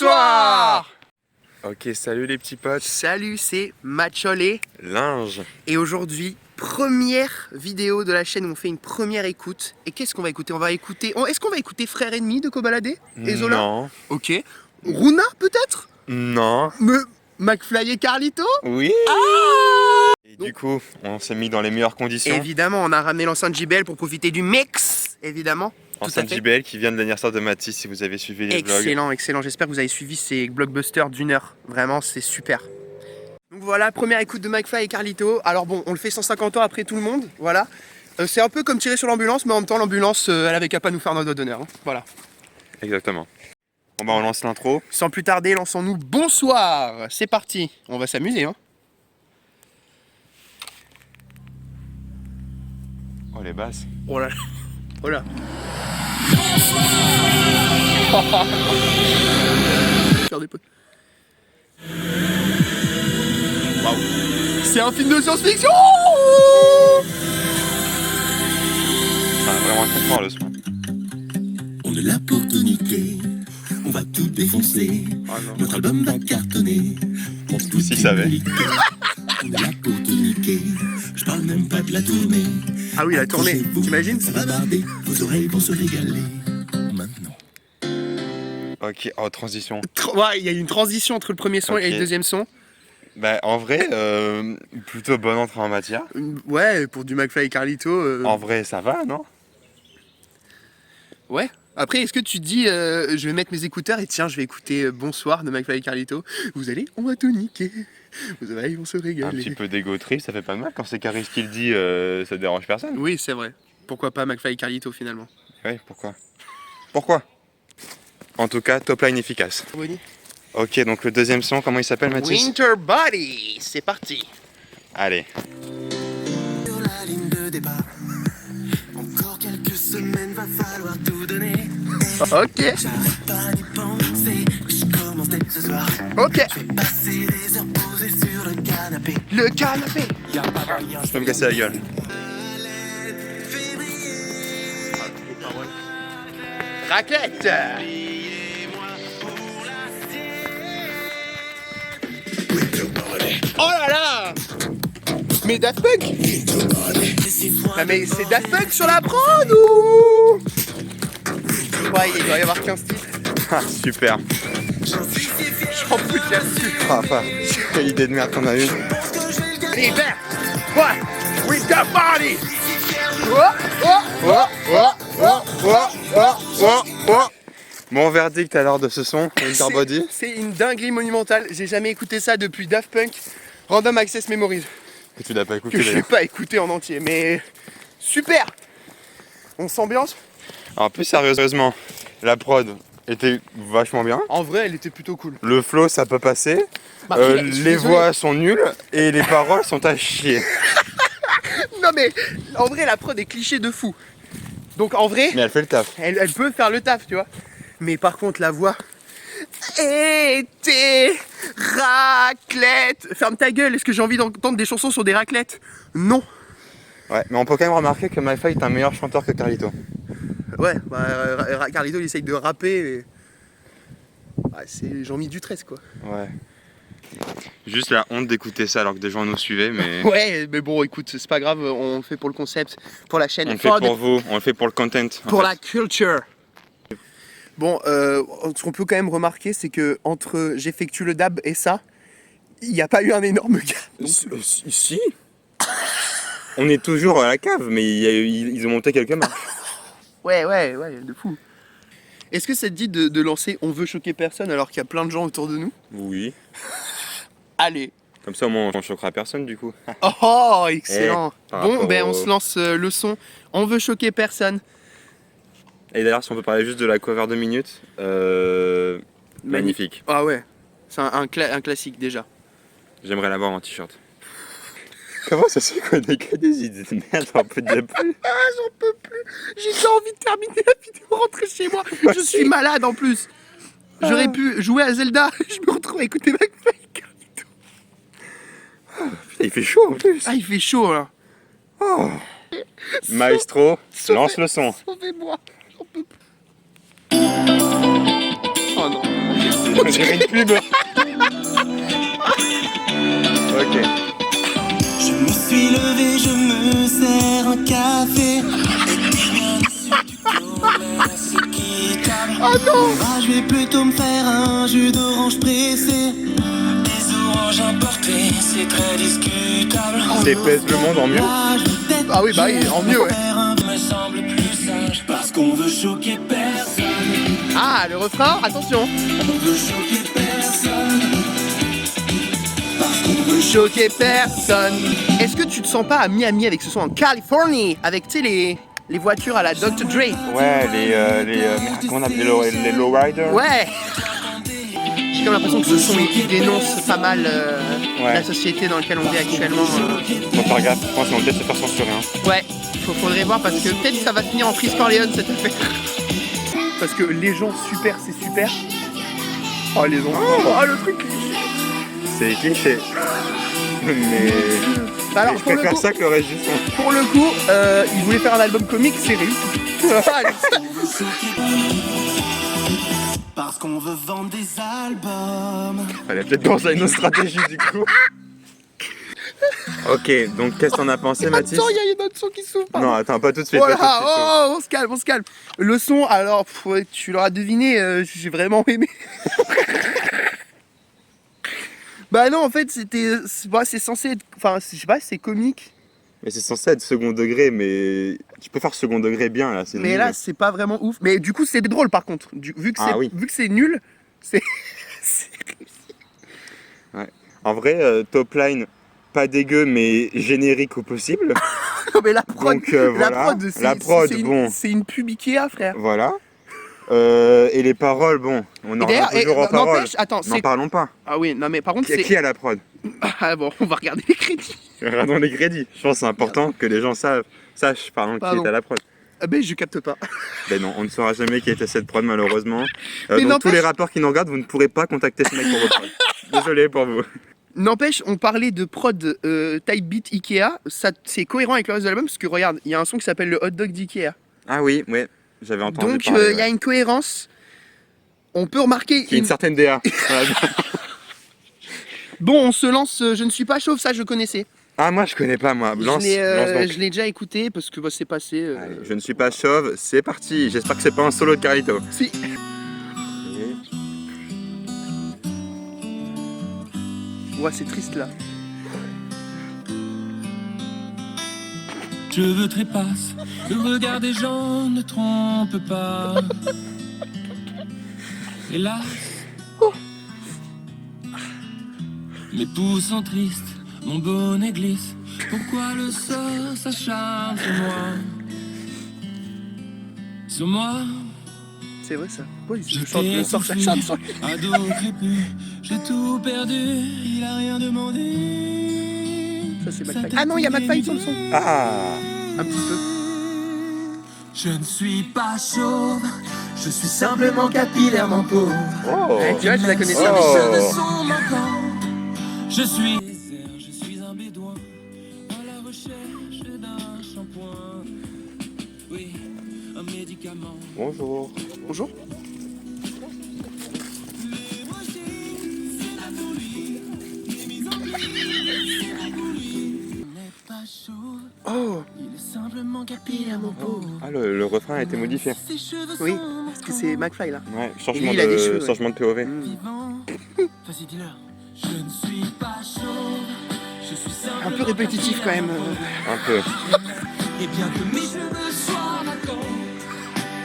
Bonsoir. Ok, salut les petits potes. Salut, c'est Mathiol Linge. et aujourd'hui, première vidéo de la chaîne où on fait une première écoute. Et qu'est-ce qu'on va écouter? Est-ce qu'on va écouter Frère Ennemi de Kobalade et Zola? Non. Ok. Runa peut-être? Non. McFly et Carlito? Oui. Et du coup, on s'est mis dans les meilleures conditions. Évidemment, on a ramené l'enceinte JBL pour profiter du mix, évidemment. Enceinte JBL qui vient de l'anniversaire de Mathis, si vous avez suivi les vlogs. Excellent. J'espère que vous avez suivi ces blockbusters d'une heure. Vraiment, c'est super. Donc voilà, première écoute de McFly et Carlito. Alors bon, on le fait 150 ans après tout le monde, voilà. C'est un peu comme tirer sur l'ambulance, mais en même temps, l'ambulance, elle avait qu'à pas nous faire notre doigt d'honneur. Hein. Voilà. Exactement. Bon bah on lance l'intro. Sans plus tarder, lançons-nous. Bonsoir. C'est parti. On va s'amuser, hein. Oh les basses. Oh là là. Oh là. Faire des potes. Waouh. C'est un film de science-fiction. Ah, vraiment très fort le son. On est là pour te niquer, on va tout défoncer. Notre album va cartonner. On se S'il savait. On est là pour te niquer. Je parle même pas de la tournée. Ah oui, la tournée, Accrochez-vous, t'imagines? Ça va barder, vos oreilles vont se régaler. Maintenant. Ok, oh transition. Ouais, il y a une transition entre le premier son et Ok. le deuxième son. Bah en vrai, plutôt bonne entrée en matière. Ouais, pour du McFly et Carlito. En vrai, ça va, non? Ouais. Après, est-ce que tu te dis, je vais mettre mes écouteurs et tiens, je vais écouter Bonsoir de McFly et Carlito. Vous allez, on va tout niquer. Vos oreilles vont se Un régaler. petit peu d'ego trip, ça fait pas mal. Quand c'est Caris qui le dit, ça dérange personne. Oui, c'est vrai. Pourquoi pas McFly et Carlito finalement? Ouais, pourquoi? Pourquoi? En tout cas, top line efficace. Ok, donc le deuxième son, comment il s'appelle, Mathis? Winter Body, c'est parti. Allez. Sur la ligne de départ. Encore quelques semaines, va falloir tout donner. Ok, J'arrête pas d'y penser. Je commence dès ce soir. ok. Je vais passer des heures posées sur le canapé. Le canapé. Je peux me casser la gueule. Raclette. Oh là là. Mais Daft Punk. Ah mais c'est Daft Punk sur la prod ou? Ouais, il doit y avoir 15 titres. Ah, super. J'en peux de là-dessus. Ah, pas. Quelle idée de merde qu'on a eue. L'hiver. What? Winter Body. Mon verdict alors de ce son, Winter Body. C'est une dinguerie monumentale. J'ai jamais écouté ça depuis Daft Punk Random Access Memories. Que tu l'as pas écouté Que je n'ai d'ailleurs. pas écouté en entier. Mais super. On s'ambiance. Alors plus sérieusement, la prod était vachement bien. En vrai, elle était plutôt cool. Le flow ça peut passer. Bah, je suis Les désolé. voix sont nulles et les paroles sont à chier. Non mais en vrai, la prod est cliché de fou. Donc en vrai, Mais elle fait le taf. elle peut faire le taf, tu vois. Mais par contre, la voix. Été raclette. Ferme ta gueule. Est-ce que j'ai envie d'entendre des chansons sur des raclettes? Non. Ouais, mais on peut quand même remarquer que MyFly est un meilleur chanteur que Carlito. Ouais, bah, Carlito il essaye de rapper. Ouais, c'est Jean-Mi Dutresse quoi. Ouais. Juste la honte d'écouter ça alors que des gens nous suivaient, mais Ouais, mais bon, écoute, c'est pas grave, on le fait pour le concept, pour la chaîne, on le fait pour vous, on le fait pour le content. pour en la fait. culture. Bon, ce qu'on peut quand même remarquer, c'est que entre j'effectue le dab et ça, il n'y a pas eu un énorme gap. Si. On est toujours à la cave, mais ils ont monté quelques marches. Ouais, de fou. Est-ce que ça te dit de lancer On veut choquer personne alors qu'il y a plein de gens autour de nous? Oui. Allez. Comme ça, au moins, on choquera personne du coup. Oh, excellent. par Bon, rapport ben au- on se lance le son On veut choquer personne. Et d'ailleurs, si on peut parler juste de la cover de minutes, magnifique. Ah ouais, c'est un classique déjà. J'aimerais l'avoir en t-shirt. Comment ça se fait qu'on ait que des idées de merde, un peu de plus? Ah, j'en peux plus. J'ai déjà envie de terminer la vidéo, rentrer chez moi. Je suis malade en plus. J'aurais pu jouer à Zelda. Je me retrouve à écouter McFly et Carlito. Putain, il fait chaud en plus. Ah, il fait chaud là. Oh. Maestro, Sauvez- lance le son. Sauvez-moi. J'en peux plus. Oh non. On dirait une pub. Ok. Je me suis levé, je me sers un café. Oh non! Je vais plutôt me faire un jus d'orange pressé. Des oranges importées, c'est très discutable. C'est pèse le monde en mieux. Ah oui, bah oui, en mieux, ouais. Me semble plus sage parce qu'on veut choquer personne. Ah, le refrain, attention. On veut choquer personne. Parce qu'on veut Choquer personne. Est-ce que tu te sens pas à Miami avec ce son en Californie? Avec, tu sais, les voitures à la Dr. Dre? Ouais, comment on appelle les lowriders? Ouais. J'ai comme l'impression que ce son il dénonce pas mal Ouais. la société dans laquelle on vit actuellement. Faut faire gaffe, je pense qu'on va peut-être se faire censurer. Hein. Ouais, faudrait voir parce que peut-être ça va finir en Freeze Corleone cette affaire. Parce que les gens super, c'est super. Oh les enfants, oh le truc. C'est cliché. Mais Alors, je préfère ça que le reste du son. Pour le coup, il voulait faire un album comique, c'est réussi. parce qu'on veut vendre des albums. Fallait peut-être penser à une autre stratégie du coup. Ok, donc qu'est-ce que t'en as pensé, Mathis? Attends, il y a une autre son qui s'ouvre. Non, attends, pas tout de suite. Voilà, pas tout de suite. oh, on se calme, on se calme. Le son, alors, ouais, tu l'auras deviné, j'ai vraiment aimé. Bah non, en fait, c'est censé être, enfin, je sais pas, c'est comique. Mais c'est censé être second degré, mais tu peux faire second degré bien là. Mais nul. là, c'est pas vraiment ouf. Mais du coup, c'est drôle par contre. Vu que Ah oui. c'est nul, c'est. En vrai, top line, pas dégueu, mais générique au possible. Non, mais la prod, Donc, voilà. La prod, bon. C'est une pub Ikea, frère. Voilà. Et les paroles, bon, on en revient toujours aux paroles. N'empêche, attends, N'en parlons pas. Ah oui, non mais par contre, c'est. Qui a la prod? Ah bon, on va regarder les crédits. Regardons les crédits. Je pense que c'est important que les gens sachent pardon, qui est à la prod. Ah ben, je capte pas. Ben non, on ne saura jamais qui était cette prod malheureusement. Mais Donc tous n'empêche- les rappeurs qui nous regardent, vous ne pourrez pas contacter ce mec pour vos prods. Désolé pour vous. N'empêche, on parlait de prod type beat Ikea, ça c'est cohérent avec le reste de l'album parce que regarde, il y a un son qui s'appelle le hot dog d'Ikea. Ah oui, ouais, j'avais entendu Donc parler. il y a une cohérence. On peut remarquer. Qui a une certaine DA. Voilà. Bon, on se lance. Je ne suis pas chauve, ça je connaissais. Ah moi je connais pas moi. Lance, lance donc. Je l'ai déjà écouté parce que bah, c'est passé. Allez, je ne suis pas chauve, c'est parti. J'espère que c'est pas un solo de Carlito. Si. Ouais, c'est triste là. Cheveux trépassent, le regard des gens ne trompe pas. Hélas, mes pouces sont tristes, mon bonnet glisse. Pourquoi le sort s'acharne sur moi? Sur moi, C'est vrai ça. Ouais, je je chante t'ai mon sort, ça soufflé, chante. ado crépus, j'ai tout perdu, il a rien demandé. Ça c'est McFly. Ah non, il y a McFly sur le son. Ah. Un petit peu. Je ne suis pas chauve, je suis simplement capillairement pauvre. Oh. Ouais, tu vois, je la connais Mes ça. Oh. cheveux sont manquants. Je suis désert, je suis un bédouin à la recherche d'un shampoing. Oui, un médicament. Bonjour. Bonjour. Pas chaud, Oh, il est simplement capillairement pauvre. Ah le refrain a été modifié. Ses cheveux oui, sont parce que c'est McFly là. Ouais, Et changement lui, il a des cheveux, de ouais. changement de POV. vivants. Vas-y, dis-leur. Je ne suis pas chauve, je suis simplement Un peu répétitif quand même. Un peu. Et bien que mes cheveux soient vacants,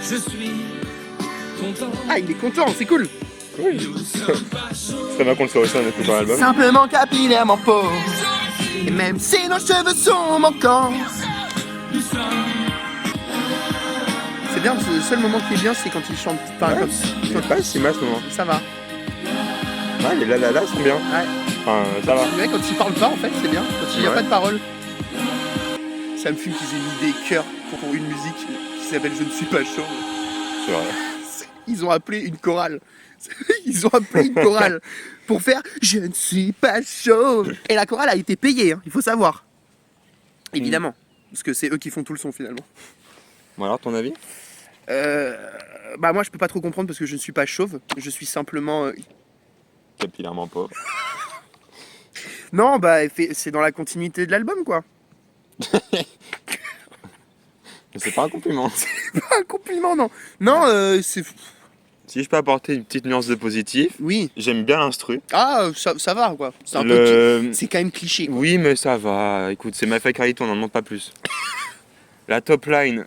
je suis content. Ah, il est content, c'est cool. Oui. C'est bien qu'on le soit aussi en écoutant l'album. Simplement capillairement pauvre. Et même si nos cheveux sont manquants. C'est bien, parce que le seul moment qui est bien, c'est quand il chante. Enfin, Ouais, il est pas si mal ce moment. ça va. Ouais, les la sont bien. Ouais. Enfin, ça va. Ouais, quand il parle pas, en fait, c'est bien. Quand il n'y a Ouais. pas de parole. Ça me fume qu'ils aient mis des chœurs pour une musique qui s'appelle Je ne suis pas chaud. C'est vrai. Ils ont appelé une chorale. Ils ont appelé une chorale pour faire Je ne suis pas chauve. Et la chorale a été payée, hein, il faut savoir. Évidemment. Parce que c'est eux qui font tout le son finalement. Bon alors ton avis? Bah moi je peux pas trop comprendre parce que je ne suis pas chauve, je suis simplement... Capillairement pauvre. Non, bah c'est dans la continuité de l'album quoi. C'est pas un compliment. Pas un compliment, non. Non, c'est... Si je peux apporter une petite nuance de positif, Oui. j'aime bien l'instru. Ah, ça va quoi. C'est un peu... Le... C'est quand même cliché quoi. Oui, mais ça va. Écoute, c'est MyFly et Carlito, on n'en demande pas plus. La top line,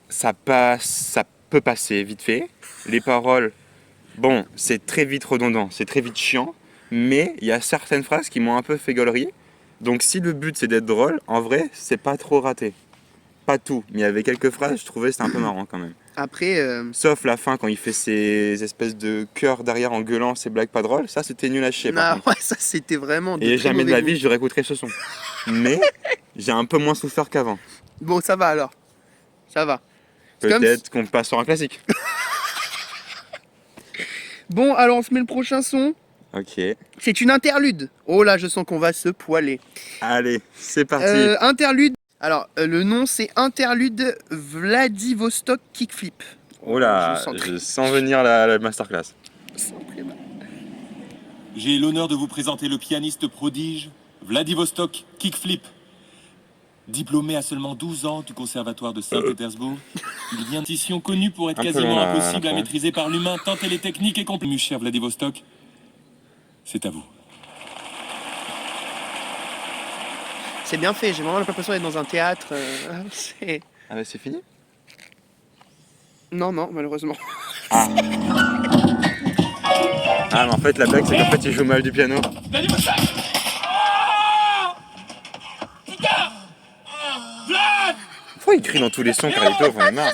ça passe, ça peut passer vite fait. Les paroles, bon, c'est très vite redondant, c'est très vite chiant. Mais il y a certaines phrases qui m'ont un peu fait gaulerie. Donc si le but c'est d'être drôle, en vrai, c'est pas trop raté. Pas tout, mais il y avait quelques phrases, je trouvais c'était un peu marrant quand même. Après... Sauf la fin quand il fait ces espèces de chœurs derrière en gueulant ces blagues pas drôles, ça c'était nul à chier par Ah contre. ouais, ça c'était vraiment... Et très jamais de mauvais la goût. vie je réécouterai ce son. Mais j'ai un peu moins souffert qu'avant. Bon, ça va alors. Ça va. C'est comme Peut-être qu'on passe sur un classique. Bon, alors on se met le prochain son. Ok. C'est une interlude. Oh là, je sens qu'on va se poiler. Allez, c'est parti. Interlude. Alors, le nom c'est Interlude Vladivostok Kickflip. Oh là, je sens venir la masterclass. J'ai l'honneur de vous présenter le pianiste prodige Vladivostok Kickflip. Diplômé à seulement 12 ans du conservatoire de Saint-Pétersbourg, il vient d'une partition connue pour être Un peu quasiment long, là, impossible à après. maîtriser par l'humain tant elle est technique et complète. Mon cher Vladivostok, c'est à vous. C'est bien fait, j'ai vraiment l'impression d'être dans un théâtre. C'est... Ah bah c'est fini. Non, non, malheureusement. Ah mais en fait la blague c'est qu'en fait il joue mal du piano. Pourquoi il crie dans tous les sons Carlito, j'en ai marre.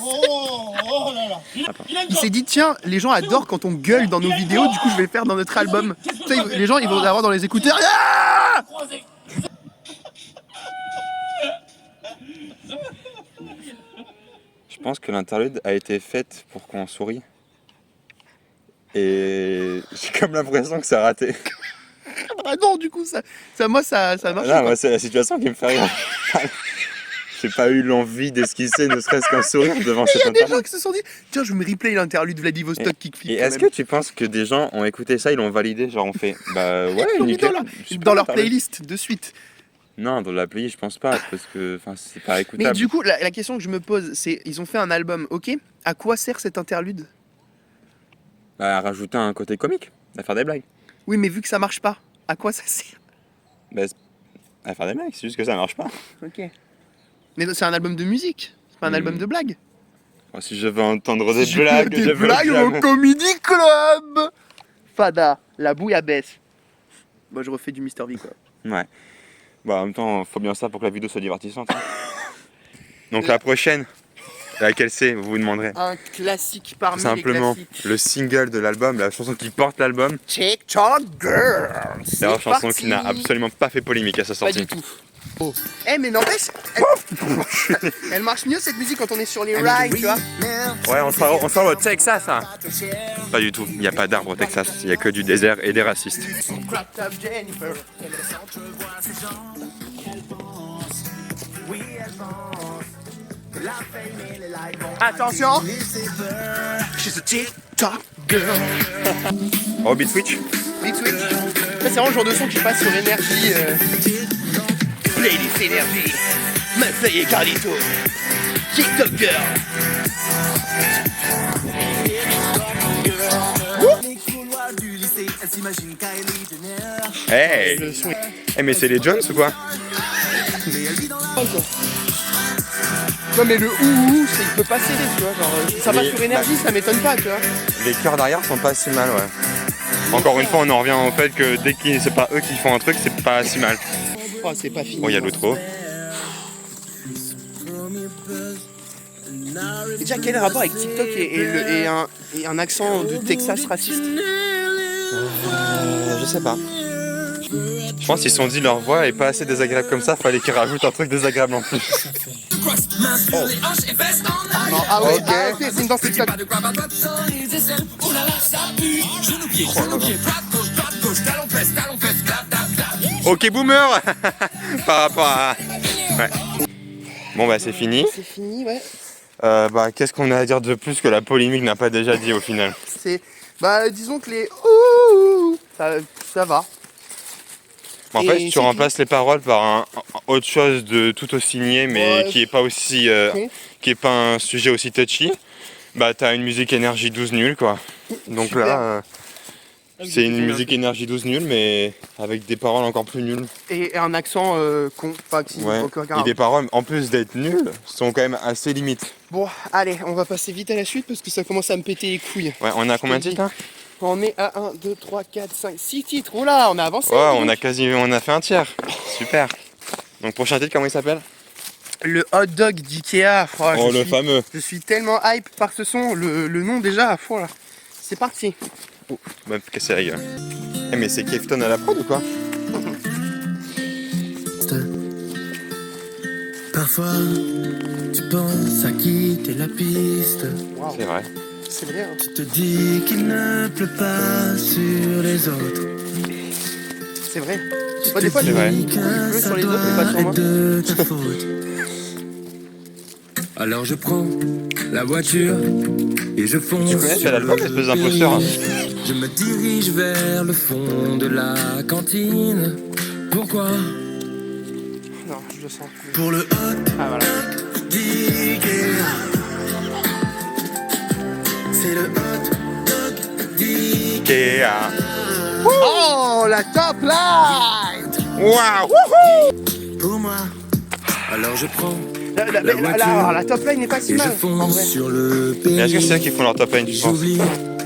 Il s'est dit, tiens, les gens adorent quand on gueule dans nos vidéos, du coup je vais le faire dans notre album. Tu sais, les gens ils vont avoir dans les écouteurs. Ah Je pense que l'interlude a été faite pour qu'on sourie. Et j'ai comme l'impression que ça a raté. Ah non, du coup, ça marche. Là, Pas. moi, c'est la situation qui me fait rire. J'ai pas eu l'envie d'esquisser ne serait-ce qu'un sourire devant cette Il y a des gens interlude. qui se sont dit, tiens, je me replay l'interlude Vladivostok Kickflip. Et quand est-ce même. que tu penses que des gens ont écouté ça, ils l'ont validé, genre on fait bah ouais, Ils l'ont mis nickel, dans leur, super, dans leur interlude. playlist de suite. Non, dans la playlist, je pense pas, parce que c'est pas Mais écoutable. du coup, la question que je me pose, c'est, ils ont fait un album, ok? À quoi sert cet interlude? Bah, à rajouter un côté comique, à faire des blagues. Oui, mais vu que ça marche pas, à quoi ça sert? Bah, à faire des blagues, c'est juste que ça marche pas. Ok. Mais c'est un album de musique, c'est pas un album de blagues. Moi, si je veux entendre des Je veux blagues, des je veux blagues jamais. au Comedy Club. Fada, la bouillabaisse. Moi, je refais du Mr V, quoi. Ouais. Bah, en même temps, faut bien ça pour que la vidéo soit divertissante. Hein. Donc la prochaine, laquelle c'est, vous vous demanderez. Un classique parmi Tout simplement les classiques. le single de l'album, la chanson qui porte l'album. TikTok Girl. C'est une chanson qui n'a absolument pas fait polémique à sa Pas sortie. du tout. Oh. Eh mais n'empêche, elle marche mieux cette musique quand on est sur les rails, tu vois. Ouais, on sort au Texas, hein. Pas du tout, il n'y a pas d'arbre au Texas, il n'y a que du désert et des racistes. Attention, she's a TikTok girl. Oh, Beat Switch. Big Switch. Ça, c'est vraiment le genre de son qui passe sur énergie. Playlist énergie. MyFly et Carlito. TikTok girl. Hey, Le son est... hey mais c'est les Jones ou quoi? Non mais le ouh, il peut pas céder, tu vois. Genre, ça passe Mais- sur énergie, ça m'étonne pas, tu vois. Les chœurs derrière sont pas si mal, ouais. Encore une fois, on en revient au fait que dès que c'est pas eux qui font un truc, c'est pas si mal. Oh, c'est pas fini. Oh, il y a l'outro. Et déjà, quel est le rapport avec TikTok et un accent de Texas raciste? Je sais pas. Je pense qu'ils se sont dit leur voix est pas assez désagréable comme ça, fallait qu'ils rajoutent un truc désagréable en plus. Non, ah ouais, Ok. ah, ok, c'est une danse TikTok. Ok boomer par rapport à... Ouais. Bon bah c'est fini. C'est fini, ouais. Qu'est-ce qu'on a à dire de plus que la polémique n'a pas déjà dit au final? C'est... Bah disons que les ouh, ça va. En Et fait, tu c'est remplaces les paroles par autre chose de tout aussi niais, mais Ouais. qui est pas aussi, Con. qui est pas un sujet aussi touchy. Bah t'as une musique énergie 12 nulle quoi. Donc Super. là, c'est une musique énergie 12 nulle, mais avec des paroles encore plus nulles. Et un accent con, pas qui Ouais. aucun Et grave. des paroles, en plus d'être nulles, sont quand même assez limites. Bon, allez, on va passer vite à la suite parce que ça commence à me péter les couilles. Ouais, on a combien de titres hein? On est à 1, 2, 3, 4, 5, 6 titres. Oh là, on a avancé. Ouais, dis on donc. on a fait un tiers. Super. Donc prochain titre, comment il s'appelle? Le hot dog d'Ikea. Oh, le fameux. Je suis tellement hype par ce son. Le nom déjà, voilà. C'est parti. Va me casser la gueule. Eh, mais c'est Kefton à la prod ou quoi? Parfois, tu penses à quitter la piste. Waouh, C'est vrai. c'est vrai. Hein. Tu te dis qu'il ne pleut pas sur les autres. C'est vrai. Tu Des fois, te il vrai. dis pleut que sur ça les autres, mais pas sur doit moi. être de ta faute. Alors je prends la voiture et je fonce. Tu connais sur l'album, le espèce d'imposteur? périph'. Je me dirige vers le fond de la cantine. Pourquoi? Non, je le sens. Pour le hot Ah voilà. d'Ikea. C'est le hot dog d'Ikea. Ikea. Oh, la top line. Waouh. Pour moi. Alors je prends La top line n'est pas si et je mal. En fonce vrai. sur le Mais est-ce que c'est périph'. eux qui font leur top line, tu penses? J'oublie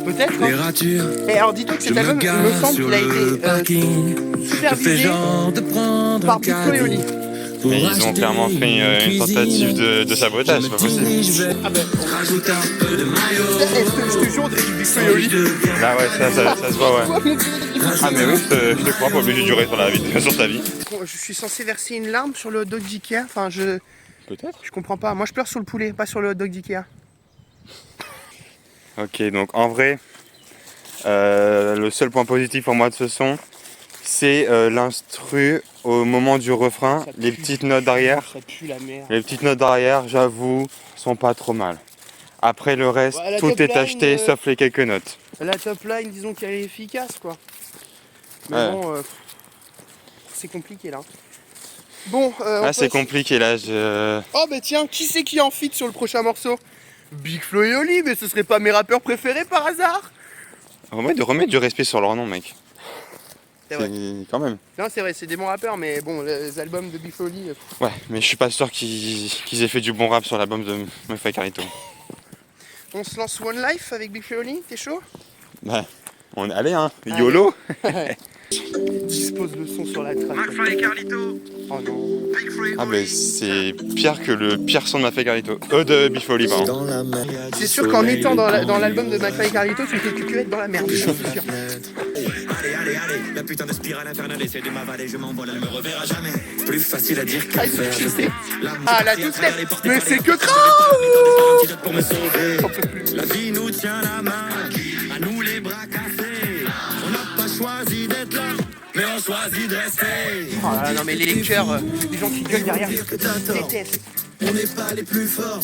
Peut-être. les Hein. ratures. Et alors, dis-toi que Je cet me album, il me gare semble sur qu'il a le été parking. Je fais supervisé genre de prendre par un Big Flo et Oli. caddie pour Mais ils ont acheter clairement fait une tentative de sabotage, c'est pas possible. Ah ben, Rajoute un peu de maillot. je te jure, Big Flo et Oli. Là ouais, ça se voit ouais. Ah mais oui, je te crois, pas obligé de durer sur ta vie. Je suis censé verser une larme sur le hot dog d'Ikea. Enfin, je Peut-être. comprends pas. Moi, je pleure sur le poulet, pas sur le hot dog d'Ikea. Ok, donc en vrai, le seul point positif pour moi de ce son, c'est l'instru au moment du refrain, Ça les pue. petites notes derrière. Ça pue la merde. Les petites notes derrière, j'avoue, sont pas trop mal. Après le reste, Ouais, la tout top est line, acheté sauf les quelques notes. La top line, disons qu'elle est efficace, quoi. Mais Ouais. bon, c'est compliqué là. Bon, on Ah c'est passe- compliqué là, Oh bah tiens, qui c'est qui en feat sur le prochain morceau? Big Flo et Oli, mais ce serait pas mes rappeurs préférés par hasard? remettre du respect sur leur nom mec. C'est vrai. Quand même. Non, c'est vrai, c'est des bons rappeurs, mais bon, les albums de Big Flo et Oli, Ouais, mais je suis pas sûr qu'ils aient fait du bon rap sur l'album de Mafia Carito. on se lance One Life avec Big Flo et Oli, t'es chaud? Bah, allez hein, YOLO. Dispose le son sur la track. Oh non. Ah mais c'est pire que le pire son de Mafia Carito. De Big Flo et Oli, pardon. Dans la mer. C'est sûr qu'en étant dans l'album de McFly et Carlito, tu fais que être dans la merde. C'est sûr. Allez, la putain de spirale infernale essaie de m'avaler, je m'envole, elle me reverra jamais. Plus facile à dire qu'à Ah, faire. je sais. L'amour Ah, la parti à toute travers tête. les portes Mais par c'est les que portes, trop. antidote pour me sauver. La vie nous tient la main, à nous les bras cassés. On n'a pas choisi d'être là, mais on choisit de rester. Oh là là, non mais les cœurs, les gens qui gueulent derrière, je Que t'as tort, déteste. on n'est pas les plus forts,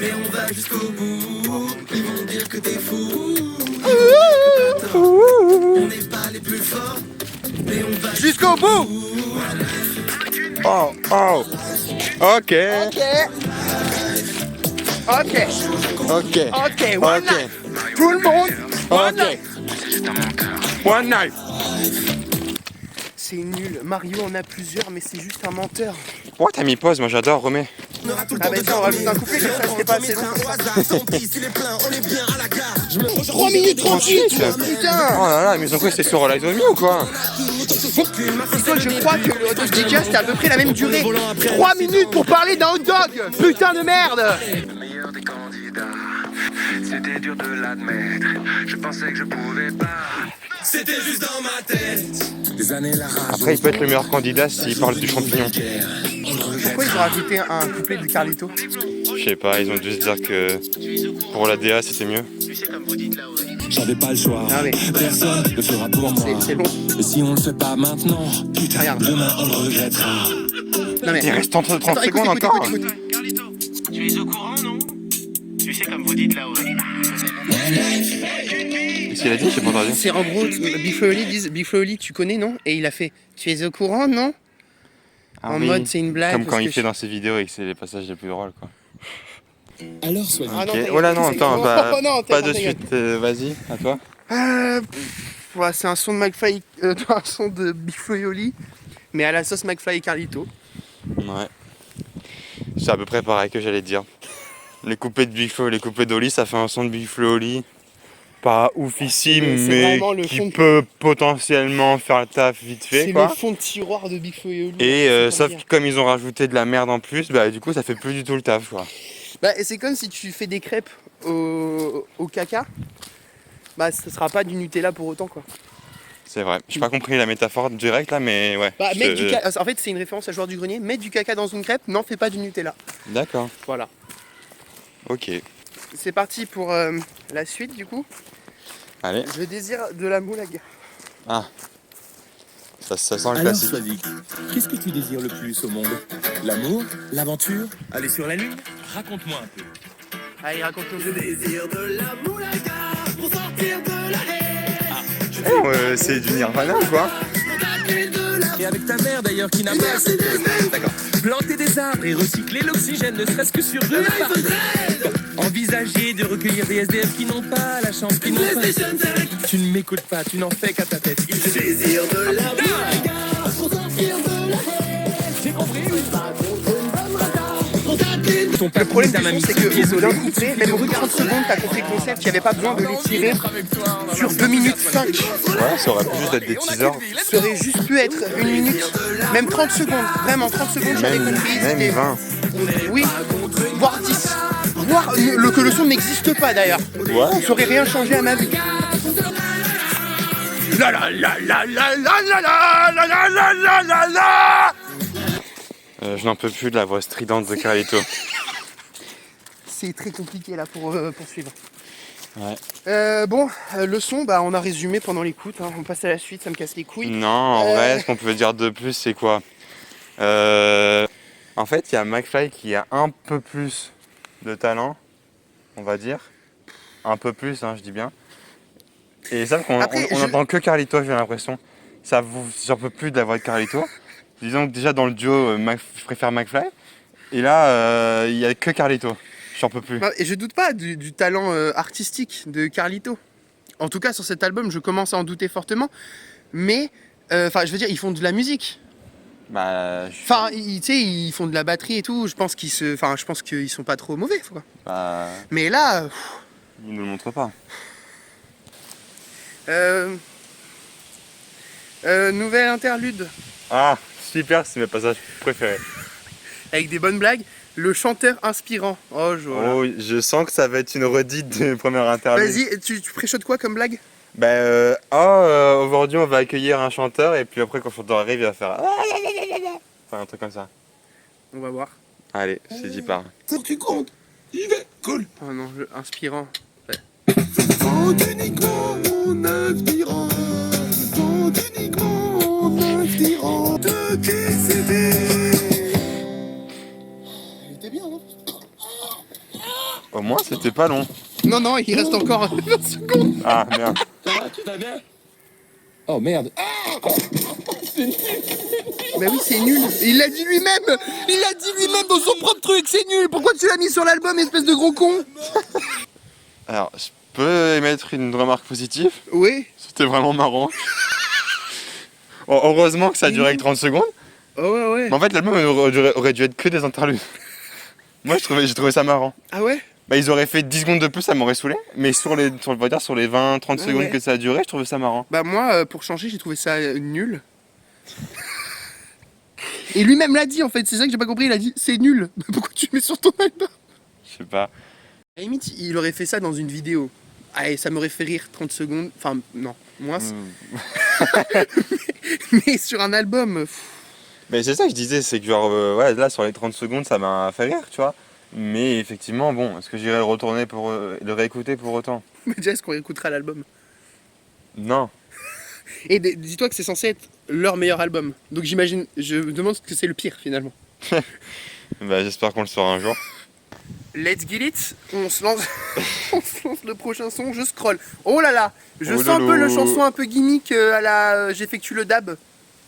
mais on va jusqu'au bout. Ils vont dire que t'es fou. On n'est pas les plus forts, mais on va Jusqu'au bout. Oh, oh. Ok. Ok. Ok. Ok, one Ok. life. Tout le monde, one Ok. life. One night. C'est nul. Mario en a plusieurs, mais c'est juste un menteur. Pourquoi t'as mis pause? Moi j'adore, remets. Ah bah tiens, on rajoute un couplet, comme ça c'était pas assez long. 3 minutes 38. Putain. Oh là là, mais ils ont quoi? C'était sur Live Me ou quoi? Dis-toi que je crois que le hot dog d'Ikea c'était à peu près la même durée. 3 minutes pour parler d'un hot dog. Putain de merde. Le meilleur des candidats, c'était dur de l'admettre. Je pensais que je pouvais pas. C'était juste dans ma tête. Des années la rage. Après, il peut être le meilleur candidat s'il parle du champignon. Pourquoi ils ont rajouté un couplet de Carlito? Je sais pas, ils ont dû se dire que pour la DA c'était mieux. J'avais pas le choix. Ah mais Personne ne fera pour moi. c'est long. Et si on le fait pas maintenant, putain, Regarde. demain on le regrettera. Non mais Il reste 30 attends, secondes encore. Tu es au courant, non? tu sais, comme vous dites là-haut. Qu'est-ce qu'il a dit? J'ai pas entendu. C'est en gros, Big Flo et Oli disent, Big Flo et Oli, tu connais, non? Et il a fait, tu es au courant, non? Ah En oui. mode, c'est une blague. Comme quand parce il que fait dans ses vidéos et que c'est les passages les plus drôles, quoi. Alors, soyez. Ah non, Ok. t'as- Oh là non, attends, Oh non, pas t'as- de t'as- suite. Vas-y, à toi. Ouais, c'est un son de McFly, un son de Big Flo et Oli, mais à la sauce McFly et Carlito. Ouais. C'est à peu près pareil que j'allais te dire. Les coupés de Big Flo et les coupés d'Oli, ça fait un son de Big Flo et Oli. Pas oufissime, C'est mais vraiment le qui fond de- peut potentiellement faire le taf vite fait, C'est quoi. le fond de tiroir de Big Flo et Oli. Et C'est sauf pour que dire. comme ils ont rajouté de la merde en plus, bah du coup ça fait plus du tout le taf, quoi. Bah, c'est comme si tu fais des crêpes au caca, bah ce sera pas du Nutella pour autant, quoi. C'est vrai. J'ai pas compris la métaphore directe là, mais ouais. Bah, mettre du caca, en fait c'est une référence à Joueur du Grenier, mettre du caca dans une crêpe, n'en fais pas du Nutella. D'accord. Voilà. Ok. C'est parti pour la suite du coup. Allez. Je désire de la moulaga. Ah. Ça sent le Alors, classique. Swazik, qu'est-ce que tu désires le plus au monde? L'amour? L'aventure? Aller sur la lune? Raconte-moi un peu. Allez, raconte-nous. C'est du Nirvana ou quoi? Et avec ta mère d'ailleurs qui n'a pas... D'accord. Planter des arbres et recycler l'oxygène, ne serait-ce que sur 2 par... Envisager de recueillir des SDF qui n'ont pas la chance, qui n'ont pas... Tu ne m'écoutes pas, tu n'en fais qu'à ta tête. Il te désire de la J'ai compris, oui. Le problème du son, c'est qu'au bout d'un couplet, même au bout de 30 secondes, t'as compris le concept, il n'y avait pas besoin de l'étirer sur 2 minutes 5. Ouais, ça aurait pu juste être des teasers. Ça aurait juste pu être 1 minute, même 30 secondes, vraiment 30 secondes, j'avais compris. Même c'était- 20. Oui, voire 10. Voire que le son n'existe pas d'ailleurs. Ouais. Ça aurait rien changé à ma vie. La la la la la la la la la la la la la la. Je n'en peux plus de la voix stridente de Carlito. C'est très compliqué là pour poursuivre. Ouais. Bon, le son, bah on a résumé pendant l'écoute, hein. On passe à la suite, ça me casse les couilles. Non, en vrai, ce qu'on peut dire de plus, c'est quoi? En fait, il y a McFly qui a un peu plus de talent, on va dire. Un peu plus, hein, je dis bien. Et ça, qu'on Après, on entend que Carlito, j'ai l'impression. J'en peux plus de la voix de Carlito. Disons que déjà dans le duo, je préfère McFly. Et là, il n'y a que Carlito. J'en peux plus. Bah, et je doute pas du talent artistique de Carlito. En tout cas, sur cet album, je commence à en douter fortement. Mais, enfin, je veux dire, ils font de la musique. Bah, Enfin, tu sais, ils font de la batterie et tout. Je pense qu'ils sont pas trop mauvais, quoi. bah, Mais là, il ne le montre pas. nouvelle interlude Ah, super, c'est mes passages préférés. avec des bonnes blagues. Le chanteur inspirant. Oh, voilà. Oh, je sens que ça va être une redite de première interlude. Vas-y, tu préchotes quoi comme blague? Aujourd'hui on va accueillir un chanteur et puis après quand le chanteur arrive il va faire enfin un truc comme ça. On va voir. Allez, c'est dit par. Faut que tu comptes. J'y vais. Cool. Oh non, inspirant. Faut uniquement mon inspirant. Faut uniquement mon inspirant. De qui c'était? Il était bien, non? Au moins c'était pas long. Non, non, il reste encore 20 secondes. Ah merde. Ça va, tu vas bien? Oh merde. Bah oui, c'est nul. Il l'a dit lui-même. Il l'a dit lui-même dans son propre truc. C'est nul. Pourquoi tu l'as mis sur l'album, espèce de gros con? Alors je peux émettre une remarque positive. Oui. C'était vraiment marrant. Bon, heureusement que ça a duré que 30 secondes. Oh ouais, ouais. Mais en fait l'album aurait dû être que des interludes. Moi j'ai trouvé ça marrant. Ah ouais? Bah ils auraient fait 10 secondes de plus, ça m'aurait saoulé. Mais sur les 20-30 Ah secondes ouais. que ça a duré, je trouvais ça marrant. Bah moi, pour changer, j'ai trouvé ça nul. Et lui-même l'a dit en fait, c'est ça que j'ai pas compris, il a dit c'est nul. Pourquoi tu le mets sur ton album? Je sais pas. À la limite, il aurait fait ça dans une vidéo. Allez, ça m'aurait fait rire 30 secondes. Enfin, non, moins. Mais sur un album. Mais c'est ça que je disais, c'est que genre, ouais, là sur les 30 secondes ça m'a fait rire, tu vois. Mais effectivement, bon, est-ce que j'irai le retourner pour le réécouter pour autant? Mais déjà, est-ce qu'on réécoutera l'album? Non. Et dis-toi que c'est censé être leur meilleur album. Donc j'imagine, je me demande ce que c'est le pire finalement. Bah j'espère qu'on le saura un jour. Let's get it. On se lance, on se lance le prochain son. Je scroll. Oh là là, je Oh sens un peu lolo. le chanson un peu gimmick à la j'effectue le dab,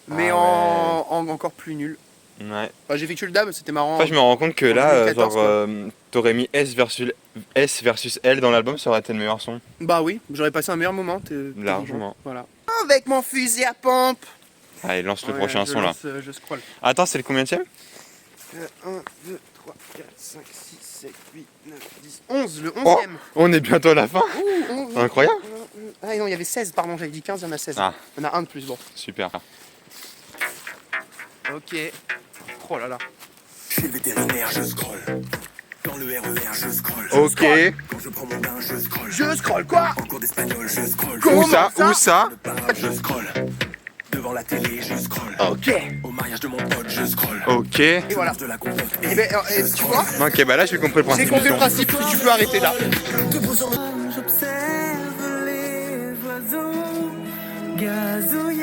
mais Ah en encore plus nul. Ouais. Enfin, j'effectue le dab, c'était marrant. Enfin, je me rends compte que En là, 2014, genre, t'aurais mis S versus L dans l'album, ça aurait été le meilleur son. Bah oui, j'aurais passé un meilleur moment. Largement. Voilà. Avec mon fusil à pompe. Allez, lance le Ouais, prochain je son là. lance, je scroll. Attends, c'est le combienième? 1, 2, 3, 4, 5, 6, 7, 8, 9, 10, 11, le 11e. Oh, on est bientôt à la fin. Ouh, Incroyable. Ah non, il y avait 16, pardon, j'avais dit 15, il y en a 16. Ah. Il y en a un de plus, bon. Super. Ok. Oh là là. Chez le vétérinaire, je scroll. Dans le RER, je scroll. Ok. Quand je prends mon bain, je scroll. Je scroll quoi? En cours d'espagnol, je scroll. Comment Où ça? ça Où ça? Le parade, je scroll. Devant la télé, je scroll. Ok. Au mariage de mon pote, je scroll. Ok. Et voilà. De la compote. Et ben, tu vois? Ok, bah là j'ai compris le J'ai principe. compris du le son. principe, tu peux arrêter là. J'observe les oiseaux gazouiller.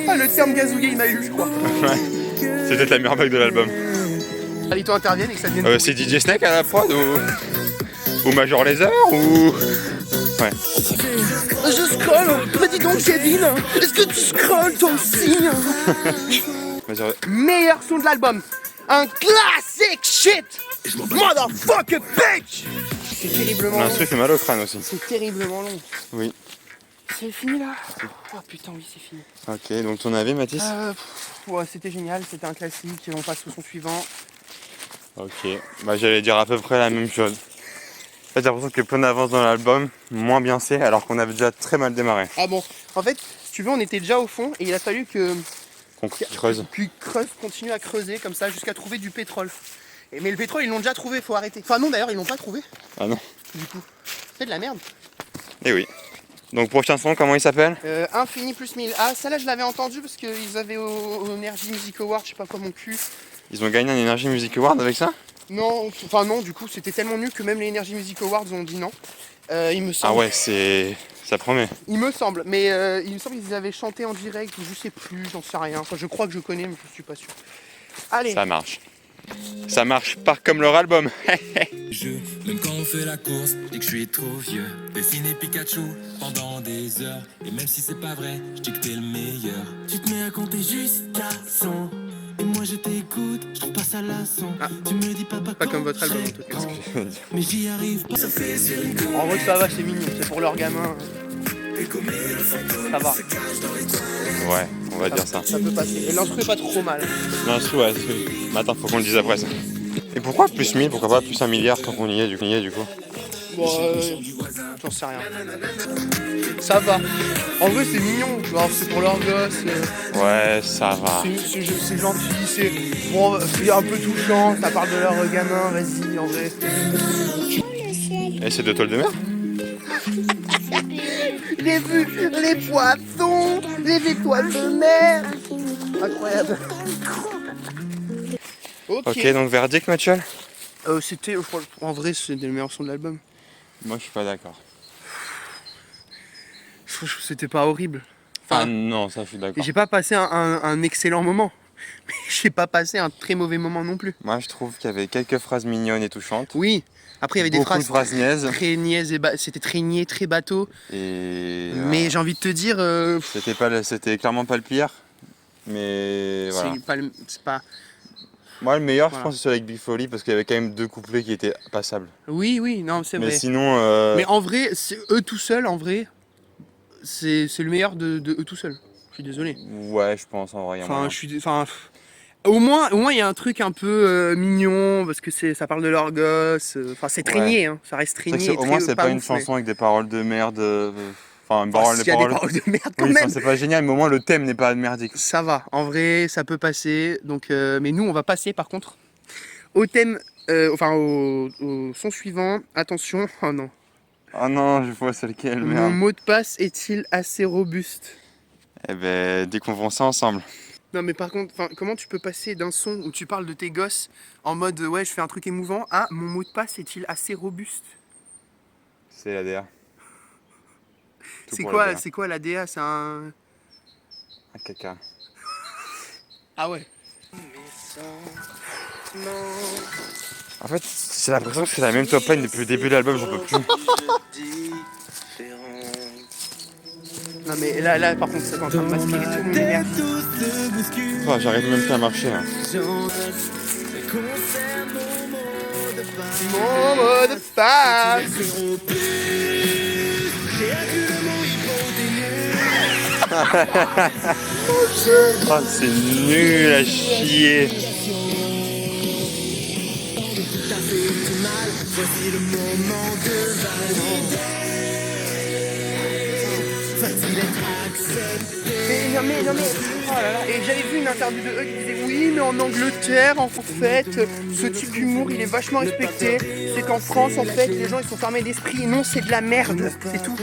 Ah, le terme gazouillé, il m'a eu, je crois. Ouais. C'est peut-être la meilleure blague de l'album. Allez, toi intervienne et que ça devienne. C'est DJ Snake à la prod ou Major Lazer ou. Ouais. Je scroll. Mais dis donc, Kevin, est-ce que tu scrolles toi aussi? Major- Meilleur son de l'album. Un classic shit. Motherfucker bitch. C'est terriblement long. L'instru fait mal au crâne aussi. C'est terriblement long. Oui. C'est fini là? Oh putain, oui, c'est fini. Ok, donc ton avis, Mathis? Ouais, c'était génial, c'était un classique. On passe au son suivant. Ok, bah j'allais dire à peu près la même chose. En fait, j'ai l'impression que plus on avance dans l'album, moins bien c'est, alors qu'on avait déjà très mal démarré. Ah bon, en fait, si tu veux, on était déjà au fond et il a fallu que Qu'on creuse. continue à creuser comme ça jusqu'à trouver du pétrole. Mais le pétrole, ils l'ont déjà trouvé, faut arrêter. Enfin non, d'ailleurs, ils l'ont pas trouvé, Ah non. du coup. C'est de la merde. Eh oui. Donc prochain son, comment il s'appelle? Infini plus 1000. Ah, ça là, je l'avais entendu parce qu'ils avaient au Energy Music Award, je sais pas quoi, mon cul. Ils ont gagné un Energy Music Award avec ça? Non, enfin non, du coup, c'était tellement nul que même les Energy Music Awards ont dit non. Il me Ah semble. ouais, c'est... ça promet. Il me semble, mais il me semble qu'ils avaient chanté en direct, ou je sais plus, j'en sais rien. Enfin, je crois que je connais, mais je suis pas sûr. Allez, Ça marche. Ça marche pas comme leur album. Même quand on fait la course et que je suis trop vieux, dessiner Pikachu pendant des heures. Et même si c'est pas vrai, je dis que t'es le meilleur. Tu te mets à compter jusqu'à 100. Et moi je t'écoute, je trouve pas ça lassant. Ah. Tu me dis papa pas comme votre album en tout cas. mais j'y arrive pas. Ça fait sur une cour. En vrai, ça va, c'est mignon, c'est pour leurs gamins. Ça va, Ouais, on va dire ça. ça peut passer. Et l'instru est pas trop mal. L'instru, ouais, mais attends, faut qu'on le dise après ça. Et pourquoi plus 1000? Pourquoi pas plus 1 milliard tant qu'on y est du coup? Bon, j'en sais rien. Ça va. En vrai, c'est mignon, genre, c'est pour leurs gosses. Ouais, ça va. C'est gentil, c'est un peu touchant, ça parle de leurs gamins, vas-y, en vrai. Et c'est de Toile de mer? J'ai vu les poissons, les étoiles de mer. Incroyable. Ok, donc verdict, Mathieu? C'était, en vrai, c'était le meilleur son de l'album. Moi, je suis pas d'accord. Je trouve que c'était pas horrible. Ah non, ça, je suis d'accord. J'ai pas passé un excellent moment, mais j'ai pas passé un très mauvais moment non plus. Moi, je trouve qu'il y avait quelques phrases mignonnes et touchantes. Oui, après il y avait des Beaucoup de phrases phrases niaises. très niaises et c'était très niais, très bateau. Et Mais j'ai envie de te dire, c'était clairement pas le pire. Mais voilà. c'est pas. Moi, le meilleur, Voilà. je pense, c'est celui avec Big Folly parce qu'il y avait quand même deux couplets qui étaient passables. Oui, non, c'est Mais vrai. sinon, Mais en vrai, c'est eux tout seuls, en vrai, c'est le meilleur de eux tout seuls. Je suis désolé. ouais, je pense en vrai. il y a Enfin, moyen. au moins, il y a un truc un peu mignon parce que ça parle de leur gosse. Enfin, c'est très Ouais. niais, hein. Ça reste très C'est que niais. au moins, très- c'est pas une ouf, mais- chanson avec des paroles de merde. Enfin, une Enfin, parole, s'il des y a des paroles. paroles de merde quand Oui, enfin, même. c'est pas génial, mais au moins le thème n'est pas merdique. Ça va, en vrai, ça peut passer. Donc, mais nous, on va passer par contre au thème, au son suivant. Attention, oh non. Oh non, je vois c'est lequel, Mon merde. mot de passe est-il assez robuste? Eh ben, découvrons ça ensemble. Non, mais par contre, comment tu peux passer d'un son où tu parles de tes gosses en mode ouais, je fais un truc émouvant à mon mot de passe est-il assez robuste? C'est la DA. Tout C'est pour quoi, la DA. c'est quoi la DA? C'est un. Un caca. Ah ouais. En fait, j'ai l'impression que c'est la même top line depuis le début de l'album, j'en peux plus. Non mais là par contre c'est en train de masquer et tout, mais Oh, j'arrive même plus à marcher là. mon mot de passe. Oh, c'est nul à chier. Mais non mais, oh là là. Et j'avais vu une interview de eux qui disait oui mais en Angleterre en fait ce type d'humour il est vachement respecté. C'est qu'en France en fait les gens ils sont fermés d'esprit. Non c'est de la merde, c'est tout.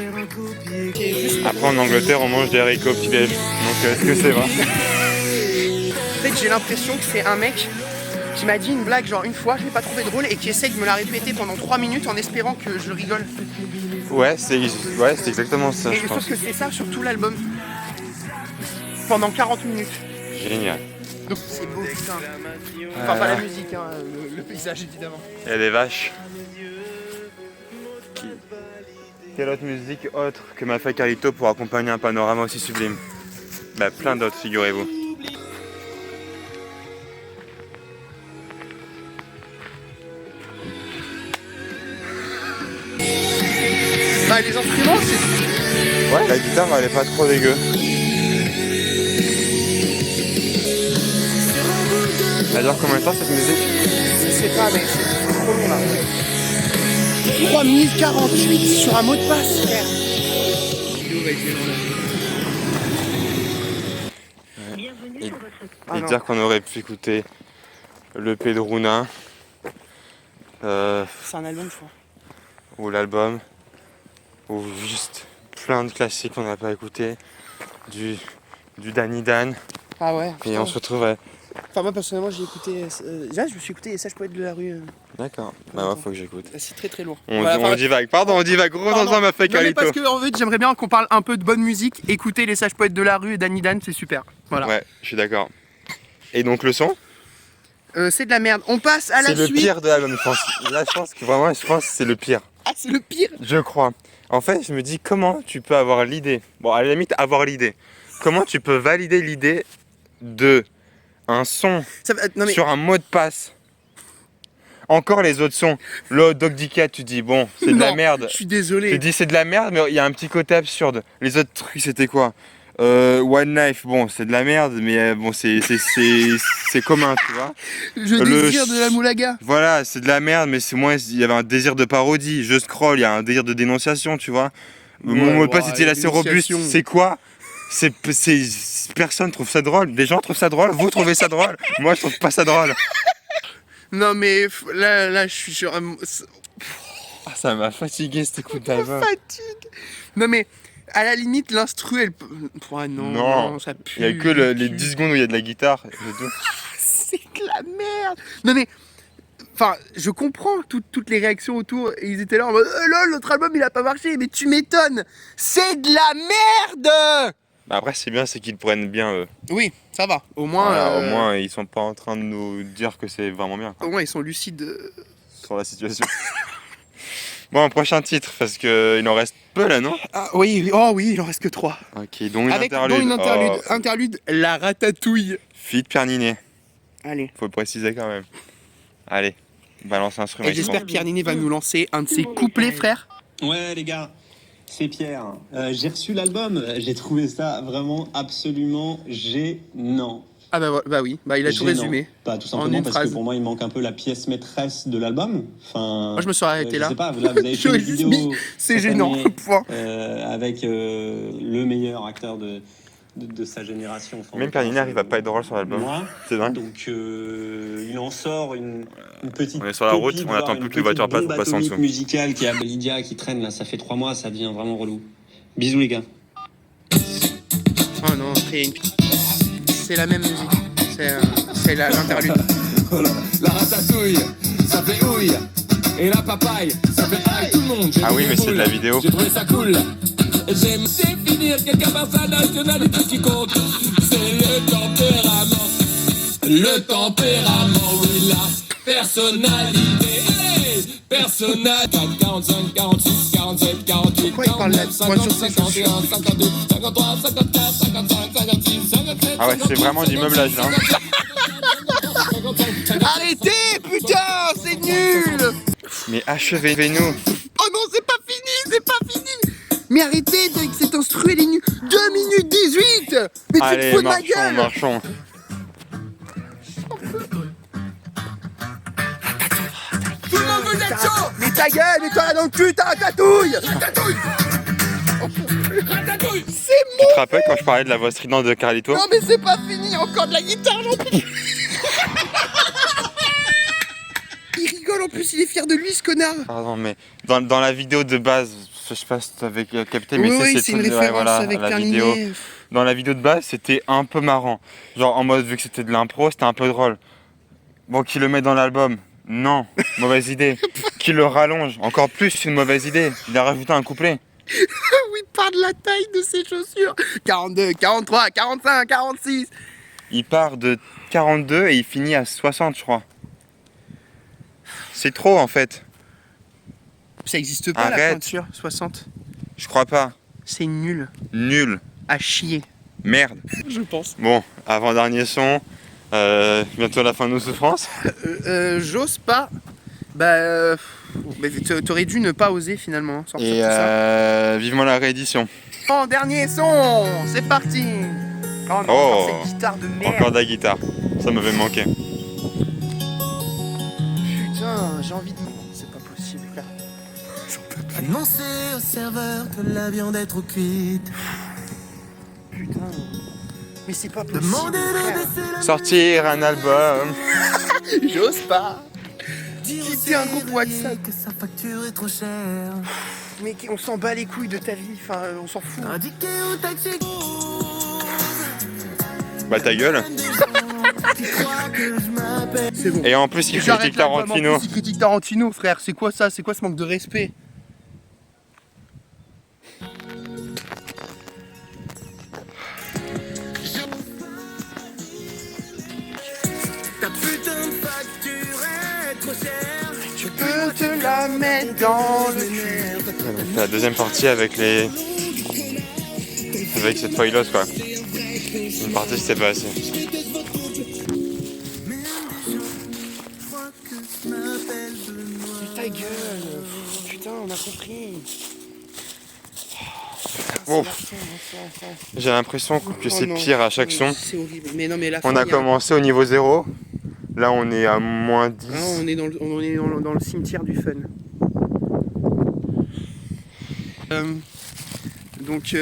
Après en Angleterre on mange des haricots au petit-déj. Donc est-ce que c'est vrai? En fait j'ai l'impression que c'est un mec qui m'a dit une blague genre une fois, je l'ai pas trouvé drôle et qui essaye de me la répéter pendant 3 minutes en espérant que je rigole. Ouais, c'est exactement ça, Et je je pense. pense que c'est ça sur tout l'album. Pendant 40 minutes. Génial. Donc c'est beau putain. Enfin pas la musique, hein, le paysage évidemment. Il y a des vaches. Quelle autre musique autre que Maffay Carlito pour accompagner un panorama aussi sublime? Bah plein d'autres, figurez-vous. Bah les instruments c'est... Ouais, la guitare elle est pas trop dégueu. Elle dure combien de temps cette musique? Je sais pas mec, c'est trop long là. 3 minutes 48 sur un mot de passe frère. Et dire qu'on aurait pu écouter le P de Runa C'est un album je crois. ou l'album ou juste plein de classiques qu'on n'a pas écouté, du Danny Dan, Ah ouais. et on se retrouverait. Enfin moi personnellement j'ai écouté... Là je me suis écouté Les Sages Poètes de la rue. D'accord, bah ouais, faut que j'écoute. C'est très très lourd. On, Voilà, on enfin, divague, pardon, on divague, revenons-en à Maffay non mais Carlito. parce que en fait j'aimerais bien qu'on parle un peu de bonne musique. Écoutez Les Sages Poètes de la rue et Danny Dan c'est super. Voilà. Ouais, je suis d'accord. Et donc le son? C'est de la merde. On passe à la C'est le suite. pire de l'album, je pense. Là, je pense que c'est le pire. Ah c'est le pire. Je crois. En fait, je me dis comment tu peux avoir l'idée. Bon, à la limite, avoir l'idée. Comment tu peux valider l'idée de un son Non mais... sur un mot de passe? Encore les autres sons. Le Hot Dog Dicat, tu dis bon, c'est de la Non, merde. Je suis désolé. Tu dis c'est de la merde, mais il y a un petit côté absurde. Les autres trucs, c'était quoi? One Knife, bon, c'est de la merde, mais bon, c'est commun, tu vois. Je Le désire de la moulaga. Voilà, c'est de la merde, mais c'est moins. Il y avait un désir de parodie. Je scroll, il y a un désir de dénonciation, tu vois. Mon mot de passe était assez robuste. dénonciation. C'est quoi? Personne trouve ça drôle. Les gens trouvent ça drôle. Vous trouvez ça drôle? Moi, je trouve pas ça drôle. Non mais là je suis sur un... Ah, ça m'a fatigué cette écoute d'album. fatigue. Non mais à la limite l'instru elle... Ouais, non, ça pue. Il y a que les 10 secondes où il y a de la guitare. C'est tout. C'est de la merde. Non mais... Enfin, je comprends toutes les réactions autour. Et ils étaient là en mode lol, notre album il a pas marché. Mais tu m'étonnes. C'est de la merde. Bah après, c'est bien, c'est qu'ils le prennent bien eux. Oui, ça va. Au moins, Voilà, au moins, ils sont pas en train de nous dire que c'est vraiment bien au moins ils sont lucides. sur la situation. Bon, un prochain titre, parce qu'il en reste peu là, non? Ah oui, oh oui, il en reste que 3. Ok, donc une Avec interlude. dont une interlude. Oh, Interlude, la ratatouille. feat Pierre Ninet, Allez. faut le préciser quand même. Allez, balance un instrument. Et j'espère que Pierre Ninet va nous lancer un de ses couplets, frère. Ouais les gars, c'est Pierre. J'ai reçu l'album, j'ai trouvé ça vraiment absolument gênant. Ah bah oui, bah il a tout Gênant. résumé. Pas tout En simplement une parce phrase. que pour moi il manque un peu la pièce maîtresse de l'album. Enfin, Moi je me serais arrêté je là. sais pas, là vous avez fait J'aurais une juste vidéo mis, c'est cette gênant, année, point. avec le meilleur acteur de sa génération. Enfin, Même Pierre Ninet arrive à pas être drôle sur l'album. moi. C'est dingue. Donc il en sort une petite. On est sur la route, pépite, on attend voire plus une que les voitures petite passent pour bombe passer en atomique dessous. musicale qui a Lydia qui traîne là, ça fait 3 mois, ça devient vraiment relou. Bisous les gars. Oh non, c'est la même musique. C'est l'interlude. La ratatouille, ça fait houille. Et la papaye, ça fait aïe. Tout le monde, j'ai Ah oui, trouvé mais c'est de la cool. vidéo. J'ai trouvé ça cool. J'aime définir quelqu'un par sa nationalité qui compte. C'est le tempérament. Le tempérament, oui là. personnalité. Hey, personnalité. 45, 46, 47, 48, Pourquoi il parle là de 49, moi sur 50, ses chaussures 51, 52, 53, 54, 55, 56, 57. Ah ouais, c'est vraiment du meublage là. Arrêtez, putain, c'est nul. Mais achevez-nous. Oh non, c'est pas fini, c'est pas fini. Mais arrêtez avec cet instru, elle est nulle. 2 minutes 18. Mais tu te Allez, fous de ma marchons, gueule. marchons. Tout le monde vous êtes chaud. Mais ta gueule, mets-toi là dans le cul, t'as ratatouille. C'est Tu te rappelles quand je parlais de la voix stridente de Carlito? Non mais c'est pas fini, encore de la guitare, j'en peux plus. Il rigole en plus, il est fier de lui ce connard. Pardon, mais dans la vidéo de base, je sais pas si t'avais capté, mais Oui, c'est une référence avec la vidéo. Terminé. Dans la vidéo de base, c'était un peu marrant. Genre en mode, vu que c'était de l'impro, c'était un peu drôle. Bon, qu'il le met dans l'album, non, mauvaise idée. Qu'il le rallonge, encore plus, c'est une mauvaise idée. Il a rajouté un couplet. Oui, par de la taille de ses chaussures. 42, 43, 45, 46. Il part de 42 et il finit à 60, je crois. C'est trop en fait. Ça existe pas la Arrête. pointure, 60. Je crois pas. C'est nul. Nul. À chier. Merde. Je pense. Bon, avant-dernier son. Bientôt la fin de nos souffrances. J'ose pas. Bah. Mais t'aurais dû ne pas oser finalement sortir Et tout ça. vivement la réédition. Bon, dernier son. C'est parti. Oh non, Oh. encore cette guitare de merde. Encore de la guitare. Ça m'avait manqué. Putain, j'ai envie de. C'est pas possible, frère. Annoncer au serveur que la viande est trop cuite. Putain. Mais c'est pas possible. Demandez de frère. baisser la Sortir un album. J'ose pas. dire Quitter un groupe aussi WhatsApp. que sa facture est trop chère. Mais on s'en bat les couilles de ta vie. Enfin, on s'en fout. Indiqué au taxi. Bah ta gueule. Tu crois que je m'appelle. C'est bon. Et en plus il J'arrête critique l'album, en Tarantino. plus, il critique Tarantino, frère. C'est quoi ça? C'est quoi ce manque de respect? Ta putain de facture est trop chère. Tu peux te la mettre dans le cul. La deuxième partie avec les. Avec cette foilos quoi. Une partie c'était pas assez. Mais ta gueule. Putain, on a compris. Ouf. J'ai l'impression que c'est pire à chaque son. C'est horrible. Mais non, mais la On fin, a il y a- commencé au niveau 0. Là on est à moins 10. Ah, on est dans le cimetière du fun. Donc,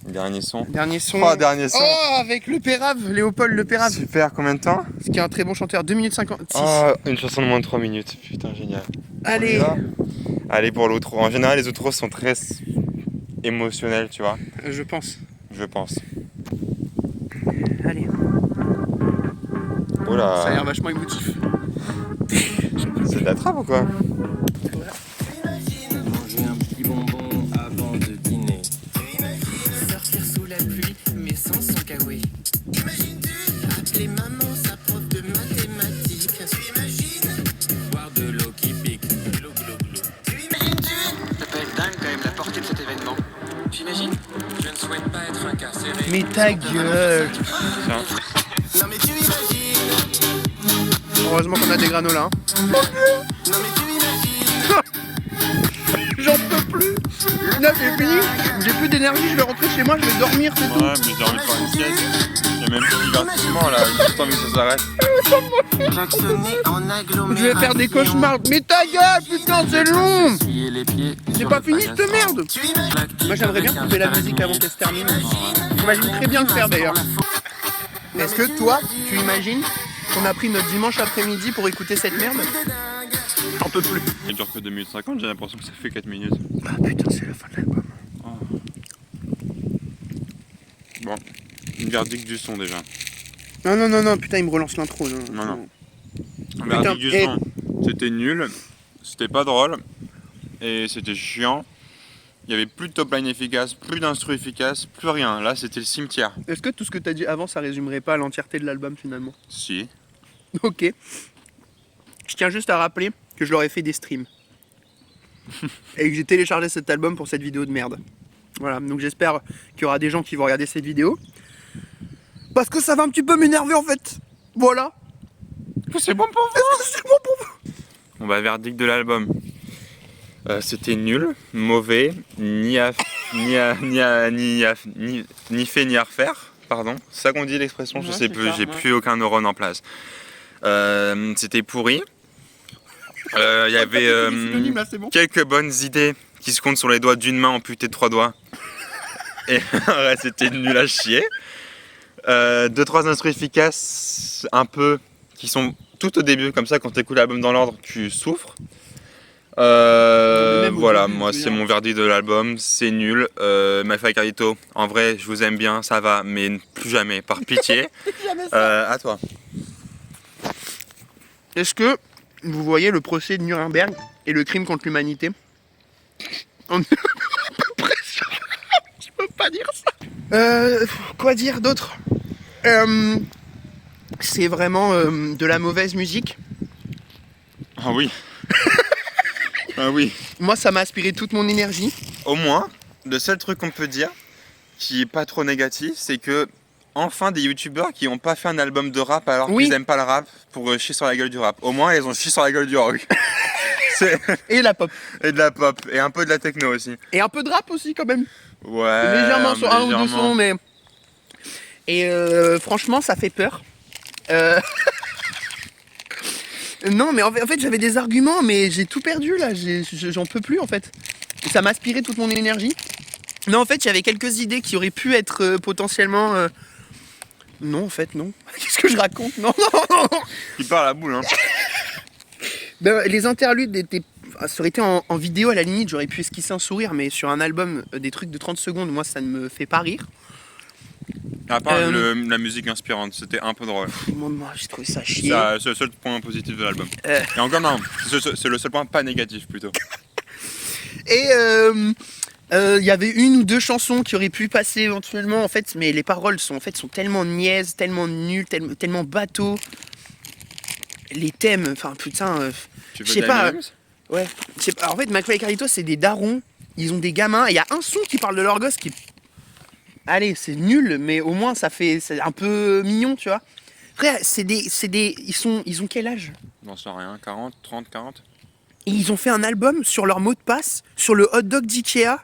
Dernier son. dernier son. Oh, dernier son. Oh, avec le Pérave, Léopold Le Pérave. Super, combien de temps? Ce qui est un très bon chanteur, 2 minutes 56. Oh, une chanson de moins de 3 minutes. Putain, génial. Allez. On y va. Allez pour l'outro. En général, les outros sont très émotionnels, tu vois. Je pense. Je pense. Allez. Oh là. Ça a l'air vachement émotif. C'est de la trappe ou quoi? Manger un petit bonbon avant de dîner. Sortir sous la pluie, mais sans s'encagouer. Imagine-tu appeler maman, sa prof de mathématiques. Tu imagines Boire de l'eau qui pique. Glou, glou, glou. Ça peut être dingue quand même la portée de cet événement. T'imagines? Je ne souhaite pas être incarcéré. Mais ta gueule. Tiens. Non mais tu imagines. Heureusement qu'on a des granolas. Hein. Non mais tu imagines. J'en peux plus. Là, c'est fini. J'ai plus d'énergie, je vais rentrer chez moi, je vais dormir, c'est tout. Ouais, mais j'ai envie de faire une sieste. J'ai même plus de divertissement là. J'ai juste envie que ça s'arrête. Klaxonner en agglomération. Je vais faire des cauchemars. Mais ta gueule, putain, c'est long. Essuyer les pieds. C'est sur pas le fini cette paillasson. merde. Tu imagines. Moi, j'aimerais bien couper la musique avant qu'elle se termine. J'imagine très bien le faire d'ailleurs. Est-ce que toi, tu imagines qu'on a pris notre dimanche après-midi pour écouter cette merde? J'en peux plus. Il dure que 2 minutes 50, j'ai l'impression que ça fait 4 minutes. Ah putain, c'est la fin de l'album. Bon, une verdict du son déjà. Non, putain, il me relance l'intro. Non. Putain, Verdict du et- son. C'était nul, c'était pas drôle et c'était chiant. Il y avait plus de top line efficace, plus d'instru efficace, plus rien. Là, c'était le cimetière. Est-ce que tout ce que t'as dit avant, ça résumerait pas l'entièreté de l'album finalement? Si. Ok. tiens juste à rappeler que je leur ai fait des streams. Et que j'ai téléchargé cet album pour cette vidéo de merde. Voilà, donc j'espère qu'il y aura des gens qui vont regarder cette vidéo. Parce que ça va un petit peu m'énerver en fait. Voilà. C'est bon pour vous. C'est bon pour vous. On va verdict de l'album. C'était nul, mauvais, ni fait ni à refaire. Pardon, c'est ça qu'on dit l'expression, je Ouais, sais c'est plus, ça, j'ai ouais. plus aucun neurone en place. C'était pourri. Il y avait synonyme, là, c'est bon. quelques bonnes idées qui se comptent sur les doigts d'une main amputée de 3 doigts. Et ouais, c'était nul à chier. 2-3 instruments efficaces, un peu, qui sont tout au début, comme ça, quand tu écoutes l'album dans l'ordre, tu souffres. Même au Voilà, début, moi je veux c'est dire. mon verdict de l'album, c'est nul. Mafa et Carlito, en vrai, je vous aime bien, ça va, mais plus jamais, par pitié. À toi. Est-ce que vous voyez le procès de Nuremberg et le crime contre l'humanité? On est à peu près sûr. Je peux pas dire ça. Quoi dire d'autre? C'est vraiment de la mauvaise musique. Ah oui. Ah oui. Moi, ça m'a aspiré toute mon énergie. Au moins, le seul truc qu'on peut dire, qui est pas trop négatif, c'est que enfin des youtubeurs qui ont pas fait un album de rap alors Oui. qu'ils aiment pas le rap pour chier sur la gueule du rap. Au moins, ils ont chié sur la gueule du rock. Et la pop. Et de la pop, et un peu de la techno aussi. Et un peu de rap aussi, quand même. Ouais. Légèrement sur un ou deux légèrement. sons, mais. Et franchement, ça fait peur. Non, mais en fait, j'avais des arguments, mais j'ai tout perdu là. J'en peux plus en fait. Ça m'a aspiré toute mon énergie. Non, en fait, j'avais quelques idées qui auraient pu être potentiellement. Non, en fait, non. Qu'est-ce que je raconte? Non, non, non, non. Il part à la boule, hein. Ben, les interludes étaient. Ça aurait été en vidéo à la limite, j'aurais pu esquisser un sourire, mais sur un album, des trucs de 30 secondes, moi ça ne me fait pas rire. À part la musique inspirante, c'était un peu drôle. Moi j'ai trouvé ça chier. C'est le seul point positif de l'album. Euh. Et encore non, c'est le seul point pas négatif plutôt. Et il y avait une ou deux chansons qui auraient pu passer éventuellement en fait, mais les paroles sont tellement niaises, tellement nulles, tellement bateaux. Les thèmes, enfin putain, Tu je sais veux pas. Daniel Ouais, je sais pas. En fait, McFly et Carlito, c'est des darons. Ils ont des gamins. Et il y a un son qui parle de leur gosse qui. Allez, c'est nul, mais au moins c'est un peu mignon, tu vois. Frère, ils ont quel âge? J'en sais rien, 40, 30, 40. Et ils ont fait un album sur leur mot de passe, sur le hot dog d'Ikea.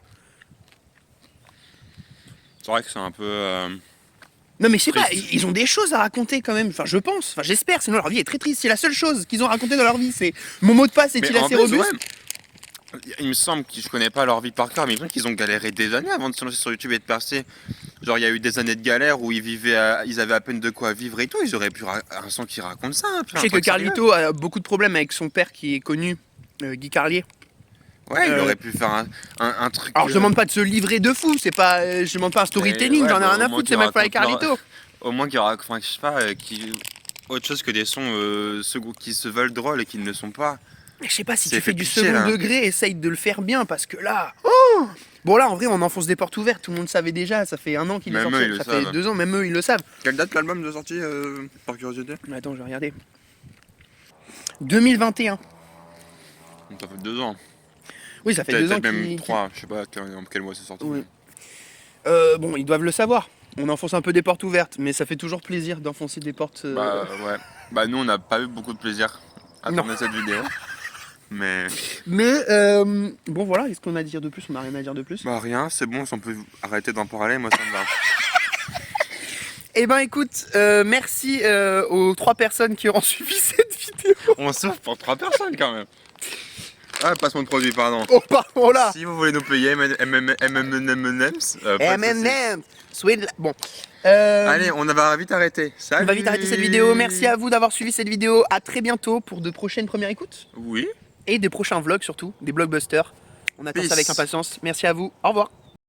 C'est vrai que c'est un peu. Non mais je sais pas, Triste. ils ont des choses à raconter quand même. Enfin, je pense. Enfin, j'espère. Sinon leur vie est très triste. C'est la seule chose qu'ils ont raconté dans leur vie. C'est mon mot de passe Mais est-il en assez plus, robuste? ouais, il me semble que je connais pas leur vie par cœur, mais il me semble qu'ils ont galéré des années avant de se lancer sur YouTube et de percer. Genre, il y a eu des années de galère où ils avaient à peine de quoi vivre et tout. Ils auraient pu un son qui raconte ça. Un peu, Je un sais que truc sérieux. Carlito a beaucoup de problèmes avec son père qui est connu, Guy Carlier. Ouais, il aurait pu faire un truc. Alors je demande pas de se livrer de fou, c'est pas, je demande pas un storytelling, ouais, j'en ai bah, rien à au moins foutre, c'est qu'il McFly et raconte leur- Carlito. Au moins qu'il y aura, enfin, je sais pas, autre chose que des sons qui se veulent drôles et qui ne le sont pas. Mais je sais pas si C'est tu fais fait du pitié, second là. degré, essaye de le faire bien parce que là. Oh bon là en vrai on enfonce des portes ouvertes, tout le monde savait déjà, ça fait 1 an qu'il est Même sorti, eux, ils le ça fait savent. 2 ans, même eux ils le savent. Quelle date l'album de sortie, par curiosité? Mais attends, je vais regarder. 2021. Ça fait 2 ans. Oui, ça fait 2 ans Peut-être même qu'il. 3, je sais pas en quel mois c'est sorti. Oui. Bon, ils doivent le savoir. On enfonce un peu des portes ouvertes, mais ça fait toujours plaisir d'enfoncer des portes. Bah ouais. Bah nous on n'a pas eu beaucoup de plaisir à Non. tourner cette vidéo. Mais. Mais bon voilà, est-ce qu'on a à dire de plus? On n'a rien à dire de plus. Bah rien, c'est bon, si on peut arrêter d'en parler, moi ça me va. Eh ben écoute, merci aux 3 personnes qui auront suivi cette vidéo. On souffre pour 3 personnes quand même. Ah, placement de produit, pardon. Oh pardon là. Si vous voulez nous payer, M&M's, M&M, sweet. Bon. Allez, on va vite arrêter. Salut. On va vite arrêter cette vidéo. Merci à vous d'avoir suivi cette vidéo. À très bientôt pour de prochaines premières écoutes. Oui. Et des prochains vlogs surtout, des blockbusters. On attend Peace. ça avec impatience. Merci à vous. Au revoir.